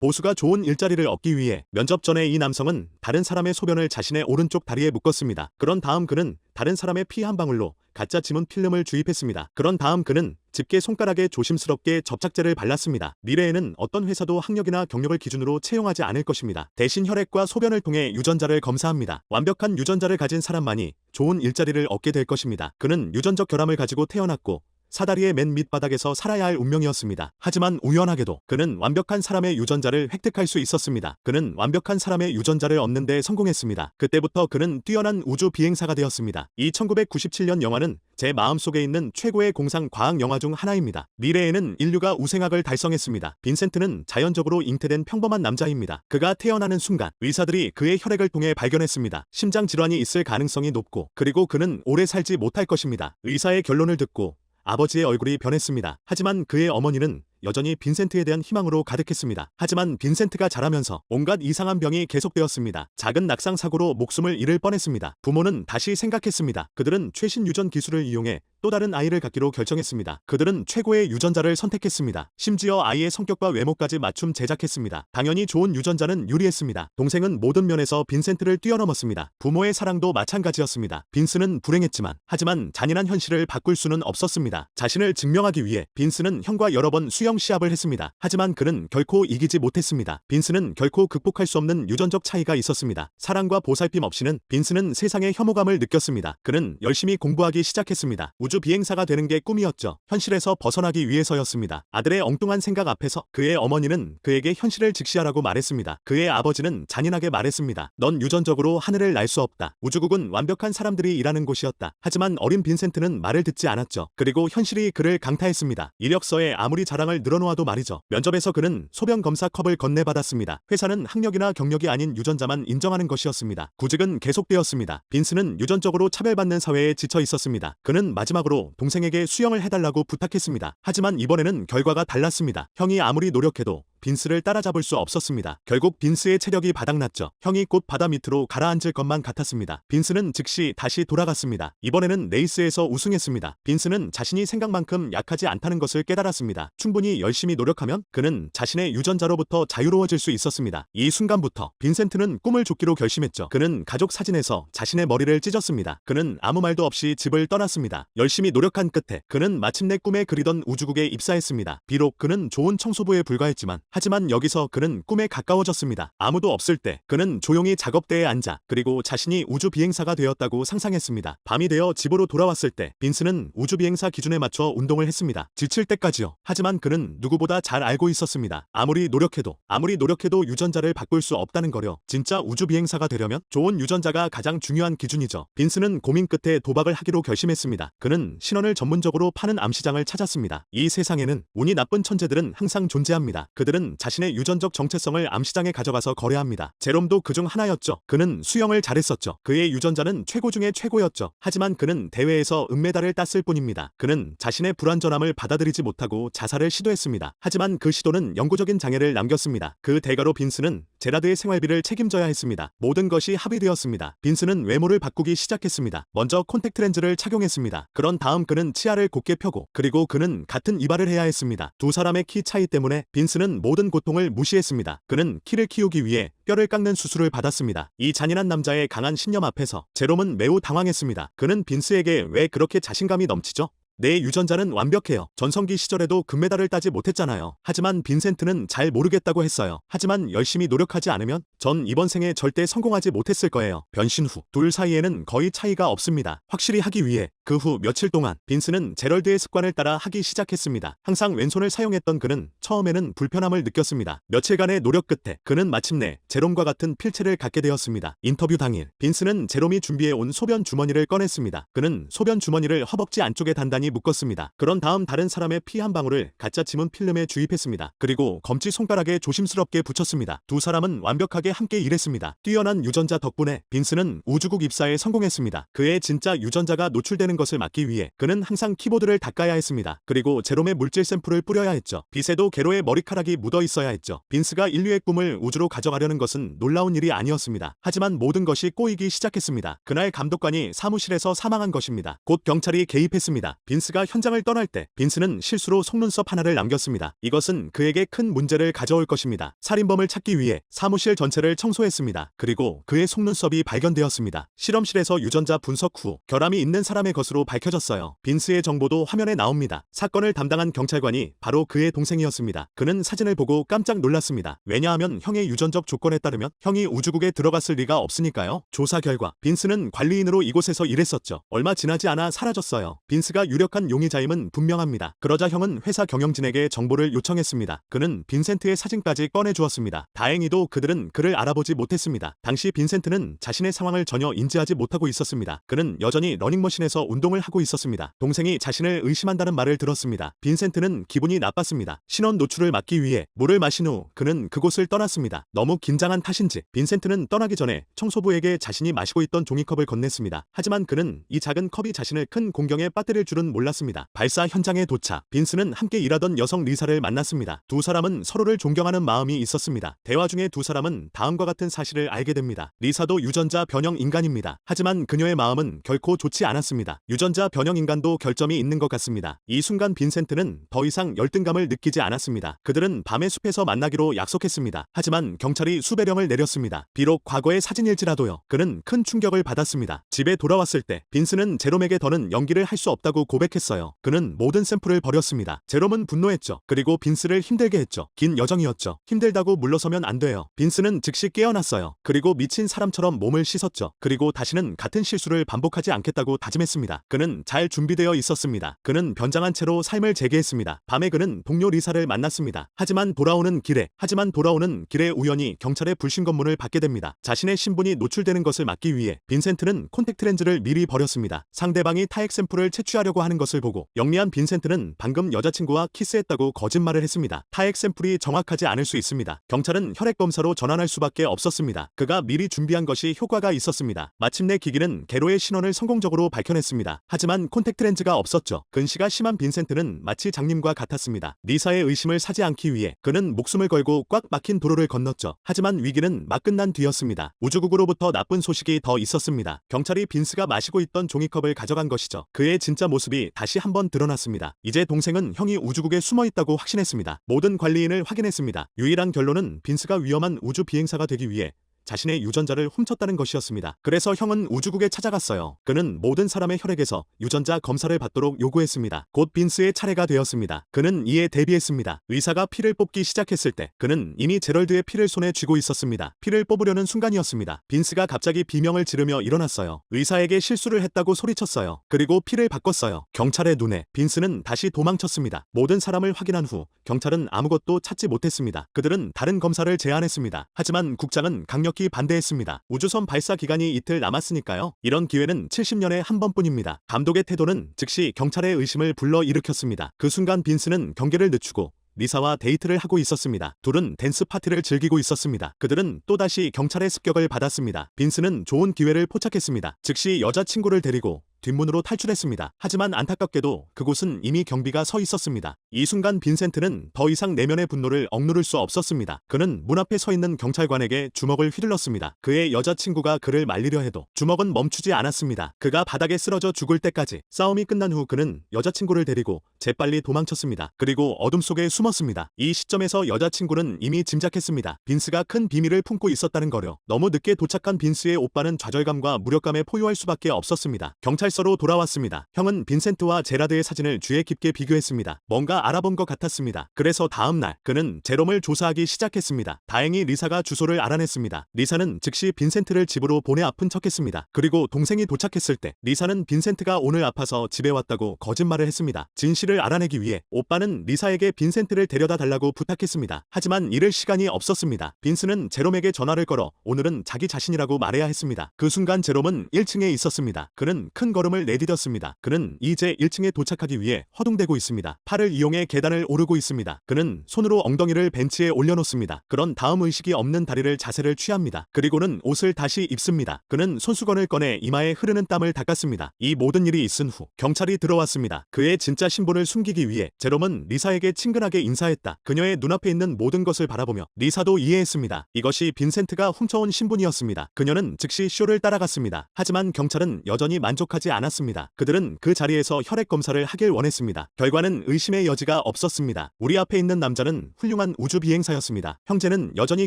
보수가 좋은 일자리를 얻기 위해 면접 전에 이 남성은 다른 사람의 소변을 자신의 오른쪽 다리에 묶었습니다. 그런 다음 그는 다른 사람의 피 한 방울로 가짜 지문 필름을 주입했습니다. 그런 다음 그는 집게 손가락에 조심스럽게 접착제를 발랐습니다. 미래에는 어떤 회사도 학력이나 경력을 기준으로 채용하지 않을 것입니다. 대신 혈액과 소변을 통해 유전자를 검사합니다. 완벽한 유전자를 가진 사람만이 좋은 일자리를 얻게 될 것입니다. 그는 유전적 결함을 가지고 태어났고 사다리의 맨 밑바닥에서 살아야 할 운명이었습니다. 하지만 우연하게도 그는 완벽한 사람의 유전자를 획득할 수 있었습니다. 그는 완벽한 사람의 유전자를 얻는 데 성공했습니다. 그때부터 그는 뛰어난 우주 비행사가 되었습니다. 이 1997년 영화는 제 마음속에 있는 최고의 공상 과학 영화 중 하나입니다. 미래에는 인류가 우생학을 달성했습니다. 빈센트는 자연적으로 잉태된 평범한 남자입니다. 그가 태어나는 순간 의사들이 그의 혈액을 통해 발견했습니다. 심장 질환이 있을 가능성이 높고 그리고 그는 오래 살지 못할 것입니다. 의사의 결론을 듣고 아버지의 얼굴이 변했습니다. 하지만 그의 어머니는 여전히 빈센트에 대한 희망으로 가득했습니다. 하지만 빈센트가 자라면서 온갖 이상한 병이 계속되었습니다. 작은 낙상 사고로 목숨을 잃을 뻔했습니다. 부모는 다시 생각했습니다. 그들은 최신 유전 기술을 이용해 또 다른 아이를 갖기로 결정했습니다. 그들은 최고의 유전자를 선택했습니다. 심지어 아이의 성격과 외모까지 맞춤 제작했습니다. 당연히 좋은 유전자는 유리했습니다. 동생은 모든 면에서 빈센트를 뛰어넘었습니다. 부모의 사랑도 마찬가지였습니다. 빈스는 불행했지만 하지만 잔인한 현실을 바꿀 수는 없었습니다. 자신을 증명하기 위해 빈스는 형과 여러 번 수영 시합을 했습니다. 하지만 그는 결코 이기지 못했습니다. 빈스는 결코 극복할 수 없는 유전적 차이가 있었습니다. 사랑과 보살핌 없이는 빈스는 세상의 혐오감을 느꼈습니다. 그는 열심히 공부하기 시작했습니다. 우주 비행사가 되는 게 꿈이었죠. 현실에서 벗어나기 위해서였습니다. 아들의 엉뚱한 생각 앞에서 그의 어머니는 그에게 현실을 직시하라고 말했습니다. 그의 아버지는 잔인하게 말했습니다. 넌 유전적으로 하늘을 날 수 없다. 우주국은 완벽한 사람들이 일하는 곳이었다. 하지만 어린 빈센트는 말을 듣지 않았죠. 그리고 현실이 그를 강타했습니다. 이력서에 아무리 자랑을 늘어놓아도 말이죠. 면접에서 그는 소변 검사 컵을 건네받았습니다. 회사는 학력이나 경력이 아닌 유전자만 인정하는 것이었습니다. 구직은 계속되었습니다. 빈스는 유전적으로 차별받는 사회에 지쳐 있었습니다. 그는 마지막으로 동생에게 수영을 해달라고 부탁했습니다. 하지만 이번에는 결과가 달랐습니다. 형이 아무리 노력해도 빈스를 따라잡을 수 없었습니다. 결국 빈스의 체력이 바닥났죠. 형이 곧 바다 밑으로 가라앉을 것만 같았습니다. 빈스는 즉시 다시 돌아갔습니다. 이번에는 레이스에서 우승했습니다. 빈스는 자신이 생각만큼 약하지 않다는 것을 깨달았습니다. 충분히 열심히 노력하면 그는 자신의 유전자로부터 자유로워질 수 있었습니다. 이 순간부터 빈센트는 꿈을 쫓기로 결심했죠. 그는 가족 사진에서 자신의 머리를 찢었습니다. 그는 아무 말도 없이 집을 떠났습니다. 열심히 노력한 끝에 그는 마침내 꿈에 그리던 우주국에 입사했습니다. 비록 그는 좋은 청소부에 불과했지만 하지만 여기서 그는 꿈에 가까워졌습니다. 아무도 없을 때 그는 조용히 작업대에 앉아 그리고 자신이 우주 비행사가 되었다고 상상했습니다. 밤이 되어 집으로 돌아왔을 때 빈스는 우주 비행사 기준에 맞춰 운동을 했습니다. 지칠 때까지요. 하지만 그는 누구보다 잘 알고 있었습니다. 아무리 노력해도 유전자를 바꿀 수 없다는 거려. 진짜 우주 비행사가 되려면 좋은 유전자가 가장 중요한 기준이죠. 빈스는 고민 끝에 도박을 하기로 결심했습니다. 그는 신원을 전문적으로 파는 암시장을 찾았습니다. 이 세상에는 운이 나쁜 천재들은 항상 존재합니다. 그들은 자신의 유전적 정체성을 암시장에 가져가서 거래합니다. 제롬도 그중 하나였죠. 그는 수영을 잘했었죠. 그의 유전자는 최고 중에 최고였죠. 하지만 그는 대회에서 은메달을 땄을 뿐입니다. 그는 자신의 불완전함을 받아들이지 못하고 자살을 시도했습니다. 하지만 그 시도는 영구적인 장애를 남겼습니다. 그 대가로 빈스는 제라드의 생활비를 책임져야 했습니다. 모든 것이 합의되었습니다. 빈스는 외모를 바꾸기 시작했습니다. 먼저 콘택트 렌즈를 착용했습니다. 그런 다음 그는 치아를 곧게 펴고 그리고 그는 같은 이발을 해야 했습니다. 두 사람의 키 차이 때문에 빈스는 모든 고통을 무시했습니다. 그는 키를 키우기 위해 뼈를 깎는 수술을 받았습니다. 이 잔인한 남자의 강한 신념 앞에서 제롬은 매우 당황했습니다. 그는 빈스에게 왜 그렇게 자신감이 넘치죠? 내 유전자는 완벽해요. 전성기 시절에도 금메달을 따지 못했잖아요. 하지만 빈센트는 잘 모르겠다고 했어요. 하지만 열심히 노력하지 않으면 전 이번 생에 절대 성공하지 못했을 거예요. 변신 후 둘 사이에는 거의 차이가 없습니다. 확실히 하기 위해 그 후 며칠 동안 빈스는 제럴드의 습관을 따라 하기 시작했습니다. 항상 왼손을 사용했던 그는 처음에는 불편함을 느꼈습니다. 며칠간의 노력 끝에 그는 마침내 제롬과 같은 필체를 갖게 되었습니다. 인터뷰 당일 빈스는 제롬이 준비해온 소변 주머니를 꺼냈습니다. 그는 소변 주머니를 허벅지 안쪽에 단단히 묶었습니다. 그런 다음 다른 사람의 피 한 방울을 가짜 지문 필름에 주입했습니다. 그리고 검지 손가락에 조심스럽게 붙였습니다. 두 사람은 완벽하게 끈질기게 함께 일했습니다. 뛰어난 유전자 덕분에 빈스는 우주국 입사에 성공했습니다. 그의 진짜 유전자가 노출되는 것을 막기 위해 그는 항상 키보드를 닦아야 했습니다. 그리고 제롬의 물질 샘플을 뿌려야 했죠. 빛에도 게로의 머리카락이 묻어 있어야 했죠. 빈스가 인류의 꿈을 우주로 가져가려는 것은 놀라운 일이 아니었습니다. 하지만 모든 것이 꼬이기 시작했습니다. 그날 감독관이 사무실에서 사망한 것입니다. 곧 경찰이 개입했습니다. 빈스가 현장을 떠날 때 빈스는 실수로 속눈썹 하나를 남겼습니다. 이것은 그에게 큰 문제를 가져올 것입니다. 살인범을 찾기 위해 사무실 전체를 청소했습니다. 그리고 그의 속눈썹이 발견되었습니다. 실험실에서 유전자 분석 후 결함이 있는 사람의 것으로 밝혀졌어요. 빈스의 정보도 화면에 나옵니다. 사건을 담당한 경찰관이 바로 그의 동생이었습니다. 그는 사진을 보고 깜짝 놀랐습니다. 왜냐하면 형의 유전적 조건에 따르면 형이 우주국에 들어갔을 리가 없으니까요. 조사 결과 빈스는 관리인으로 이곳에서 일했었죠. 얼마 지나지 않아 사라졌어요. 빈스가 유력한 용의자임은 분명합니다. 그러자 형은 회사 경영진에게 정보를 요청했습니다. 그는 빈센트의 사진까지 꺼내주었습니다. 다행히도 그들은 그를 알아보지 못했습니다. 당시 빈센트는 자신의 상황을 전혀 인지하지 못하고 있었습니다. 그는 여전히 러닝머신에서 운동을 하고 있었습니다. 동생이 자신을 의심한다는 말을 들었습니다. 빈센트는 기분이 나빴습니다. 신원 노출을 막기 위해 물을 마신 후 그는 그곳을 떠났습니다. 너무 긴장한 탓인지 빈센트는 떠나기 전에 청소부에게 자신이 마시고 있던 종이컵을 건넸습니다. 하지만 그는 이 작은 컵이 자신을 큰 공경에 빠뜨릴 줄은 몰랐습니다. 발사 현장에 도착, 빈스는 함께 일하던 여성 리사를 만났습니다. 두 사람은 서로를 존경하는 마음이 있었습니다. 대화 중에 두 사람은 다음과 같은 사실을 알게 됩니다. 리사도 유전자 변형 인간입니다. 하지만 그녀의 마음은 결코 좋지 않았습니다. 유전자 변형 인간도 결점이 있는 것 같습니다. 이 순간 빈센트는 더 이상 열등감을 느끼지 않았습니다. 그들은 밤의 숲에서 만나기로 약속했습니다. 하지만 경찰이 수배령을 내렸습니다. 비록 과거의 사진일지라도요. 그는 큰 충격을 받았습니다. 집에 돌아왔을 때 빈스는 제롬에게 더는 연기를 할 수 없다고 고백했어요. 그는 모든 샘플을 버렸습니다. 제롬은 분노했죠. 그리고 빈스를 힘들게 했죠. 긴 여정이었죠. 힘들다고 물러서면 안 돼요. 빈스는 즉시 깨어났어요. 그리고 미친 사람처럼 몸을 씻었죠. 그리고 다시는 같은 실수를 반복하지 않겠다고 다짐했습니다. 그는 잘 준비되어 있었습니다. 그는 변장한 채로 삶을 재개했습니다. 밤에 그는 동료 리사를 만났습니다. 하지만 돌아오는 길에 우연히 경찰의 불신 검문을 받게 됩니다. 자신의 신분이 노출되는 것을 막기 위해 빈센트는 콘택트 렌즈를 미리 버렸습니다. 상대방이 타액 샘플을 채취하려고 하는 것을 보고 영리한 빈센트는 방금 여자친구와 키스했다고 거짓말을 했습니다. 타액 샘플이 정확하지 않을 수 있습니다. 경찰은 혈액 검사로 전환할 수밖에 없었습니다. 그가 미리 준비한 것이 효과가 있었습니다. 마침내 기기는 게로의 신원을 성공적으로 밝혀냈습니다. 하지만 콘택트 렌즈가 없었죠. 근시가 심한 빈센트는 마치 장님과 같았습니다. 리사의 의심을 사지 않기 위해 그는 목숨을 걸고 꽉 막힌 도로를 건넜죠. 하지만 위기는 막 끝난 뒤였습니다. 우주국으로부터 나쁜 소식이 더 있었습니다. 경찰이 빈스가 마시고 있던 종이컵을 가져간 것이죠. 그의 진짜 모습이 다시 한번 드러났습니다. 이제 동생은 형이 우주국에 숨어 있다고 확신했습니다. 모든 관리인을 확인했습니다. 유일한 결론은 빈스가 위험한 우주 비행사가 되기 위해 자신의 유전자를 훔쳤다는 것이었습니다. 그래서 형은 우주국에 찾아갔어요. 그는 모든 사람의 혈액에서 유전자 검사를 받도록 요구했습니다. 곧 빈스의 차례가 되었습니다. 그는 이에 대비했습니다. 의사가 피를 뽑기 시작했을 때 그는 이미 제럴드의 피를 손에 쥐고 있었습니다. 피를 뽑으려는 순간이었습니다. 빈스가 갑자기 비명을 지르며 일어났어요. 의사에게 실수를 했다고 소리쳤어요. 그리고 피를 바꿨어요. 경찰의 눈에 빈스는 다시 도망쳤습니다. 모든 사람을 확인한 후 경찰은 아무것도 찾지 못했습니다. 그들은 다른 검사를 제안했습니다. 하지만 국장은 강력히 반대했습니다. 우주선 발사 기간이 이틀 남았으니까요. 이런 기회는 70년에 한 번뿐입니다. 감독의 태도는 즉시 경찰의 의심을 불러일으켰습니다. 그 순간 빈스는 경계를 늦추고 리사와 데이트를 하고 있었습니다. 둘은 댄스 파티를 즐기고 있었습니다. 그들은 또다시 경찰의 습격을 받았습니다. 빈스는 좋은 기회를 포착했습니다. 즉시 여자친구를 데리고 뒷문으로 탈출했습니다. 하지만 안타깝게도 그곳은 이미 경비가 서 있었습니다. 이 순간 빈센트는 더 이상 내면의 분노를 억누를 수 없었습니다. 그는 문 앞에 서 있는 경찰관에게 주먹을 휘둘렀습니다. 그의 여자친구가 그를 말리려 해도 주먹은 멈추지 않았습니다. 그가 바닥에 쓰러져 죽을 때까지. 싸움이 끝난 후 그는 여자친구를 데리고 재빨리 도망쳤습니다. 그리고 어둠 속에 숨었습니다. 이 시점에서 여자친구는 이미 짐작했습니다. 빈스가 큰 비밀을 품고 있었다는 거려. 너무 늦게 도착한 빈스의 오빠는 좌절감과 무력감에 포효할 수밖에 없었습니다. 경찰서로 돌아왔습니다. 형은 빈센트와 제라드의 사진을 주의 깊게 비교했습니다. 뭔가 알아본 것 같았습니다. 그래서 다음날 그는 제롬을 조사하기 시작했습니다. 다행히 리사가 주소를 알아냈습니다. 리사는 즉시 빈센트를 집으로 보내 아픈 척했습니다. 그리고 동생이 도착했을 때 리사는 빈센트가 오늘 아파서 집에 왔다고 거짓말을 했습니다. 진실을 알아내기 위해 오빠는 리사에게 빈센트를 데려다 달라고 부탁했습니다. 하지만 이를 시간이 없었습니다. 빈스는 제롬에게 전화를 걸어 오늘은 자기 자신이라고 말해야 했습니다. 그 순간 제롬은 1층에 있었습니다. 그는 큰 걸음을 내디뎠습니다. 그는 이제 1층에 도착하기 위해 허둥대고 있습니다. 팔을 이용해 계단을 오르고 있습니다. 그는 손으로 엉덩이를 벤치에 올려놓습니다. 그런 다음 의식이 없는 다리를 자세를 취합니다. 그리고는 옷을 다시 입습니다. 그는 손수건을 꺼내 이마에 흐르는 땀을 닦았습니다. 이 모든 일이 있은 후 경찰이 들어왔습니다. 그의 진짜 신분을 숨기기 위해 제롬은 리사에게 친근하게 인사했다. 그녀의 눈앞에 있는 모든 것을 바라보며 리사도 이해했습니다. 이것이 빈센트가 훔쳐온 신분이었습니다. 그녀는 즉시 쇼를 따라갔습니다. 하지만 경찰은 여전히 만족하지 않았습니다. 그들은 그 자리에서 혈액 검사를 하길 원했습니다. 결과는 의심의 여지가 없었습니다. 우리 앞에 있는 남자는 훌륭한 우주 비행사였습니다. 형제는 여전히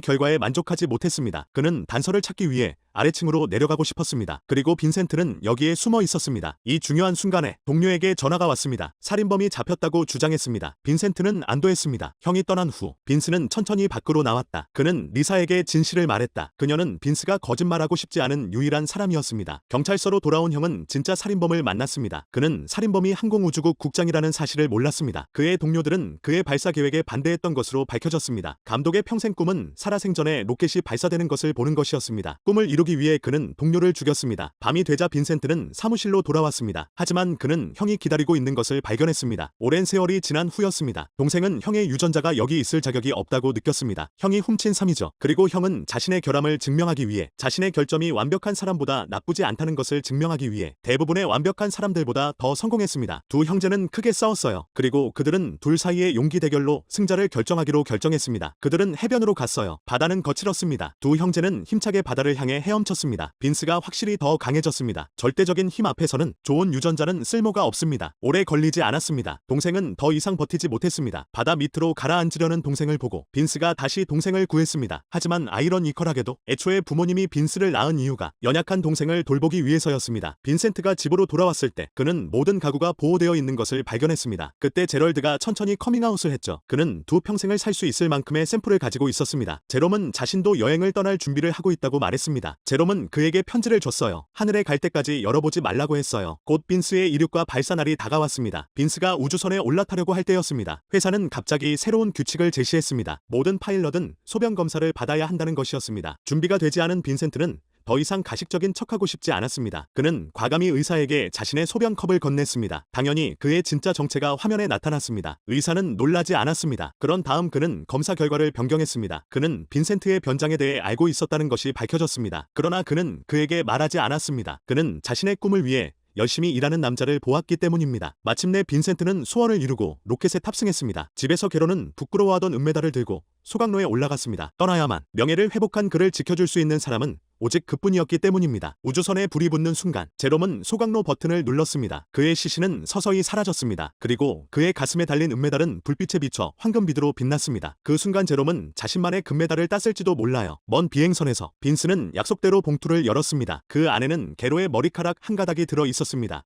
결과에 만족하지 못했습니다. 그는 단서를 찾기 위해 아래층으로 내려가고 싶었습니다. 그리고 빈센트는 여기에 숨어 있었습니다. 이 중요한 순간에 동료에게 전화가 왔습니다. 살인범이 잡혔다고 주장했습니다. 빈센트는 안도했습니다. 형이 떠난 후 빈스는 천천히 밖으로 나왔다. 그는 리사에게 진실을 말했다. 그녀는 빈스가 거짓말하고 싶지 않은 유일한 사람이었습니다. 경찰서로 돌아온 형은 진짜 살인범을 만났습니다. 그는 살인범이 항공우주국 국장이라는 사실을 몰랐습니다. 그의 동료들은 그의 발사 계획에 반대했던 것으로 밝혀졌습니다. 감독의 평생 꿈은 살아생전에 로켓이 발사되는 것을 보는 것이었습니다. 꿈을 이루기 위해 그는 동료를 죽였습니다. 밤이 되자 빈센트는 사무실로 돌아왔습니다. 하지만 그는 형이 기다리고 있는 것을 발견했습니다. 오랜 세월이 지난 후였습니다. 동생은 형의 유전자가 여기 있을 자격이 없다고 느꼈습니다. 형이 훔친 3이죠. 그리고 형은 자신의 결함을 증명하기 위해 자신의 결점이 완벽한 사람보다 나쁘지 않다는 것을 증명하기 위해 대부분의 완벽한 사람들보다 더 성공했습니다. 두 형제는 크게 싸웠어요. 그리고 그들은 둘 사이의 용기 대결로 승자를 결정하기로 결정했습니다. 그들은 해변으로 갔어요. 바다는 거칠었습니다. 두 형제는 힘차게 바다를 향해 헤엄쳤습니다. 빈스가 확실히 더 강해졌습니다. 절대적인 힘 앞에서는 좋은 유전자는 쓸모가 없습니다. 오래 걸리지 않았습니다. 동생은 더 이상 버티지 못했습니다. 바다 밑으로 가라앉으려는 동생을 보고 빈스가 다시 동생을 구했습니다. 하지만 아이러니컬하게도 애초에 부모님이 빈스를 낳은 이유가 연약한 동생을 돌보기 위해서였습니다. 빈센트가 집으로 돌아왔을 때 그는 모든 가구가 보호되어 있는 것을 발견했습니다. 그때 제럴드가 천천히 커밍아웃을 했죠. 그는 두 평생을 살 수 있을 만큼의 샘플을 가지고 있었습니다. 제롬은 자신도 여행을 떠날 준비를 하고 있다고 말했습니다. 제롬은 그에게 편지를 줬어요. 하늘에 갈 때까지 열어보지 말라고 했어요. 곧 빈스의 이륙과 발사 날이 다가왔습니다. 빈스가 우주선에 올라타려고 할 때였습니다. 회사는 갑자기 새로운 규칙을 제시했습니다. 모든 파일럿은 소변 검사를 받아야 한다는 것이었습니다. 준비가 되지 않은 빈센트는 더 이상 가식적인 척하고 싶지 않았습니다. 그는 과감히 의사에게 자신의 소변컵을 건넸습니다. 당연히 그의 진짜 정체가 화면에 나타났습니다. 의사는 놀라지 않았습니다. 그런 다음 그는 검사 결과를 변경했습니다. 그는 빈센트의 변장에 대해 알고 있었다는 것이 밝혀졌습니다. 그러나 그는 그에게 말하지 않았습니다. 그는 자신의 꿈을 위해 열심히 일하는 남자를 보았기 때문입니다. 마침내 빈센트는 소원을 이루고 로켓에 탑승했습니다. 집에서 게로는 부끄러워하던 은메달을 들고 소각로에 올라갔습니다. 떠나야만. 명예를 회복한 그를 지켜줄 수 있는 사람은 오직 그뿐이었기 때문입니다. 우주선에 불이 붙는 순간 제롬은 소각로 버튼을 눌렀습니다. 그의 시신은 서서히 사라졌습니다. 그리고 그의 가슴에 달린 은메달은 불빛에 비춰 황금빛으로 빛났습니다. 그 순간 제롬은 자신만의 금메달을 땄을지도 몰라요. 먼 비행선에서 빈스는 약속대로 봉투를 열었습니다. 그 안에는 게로의 머리카락 한 가닥이 들어 있었습니다.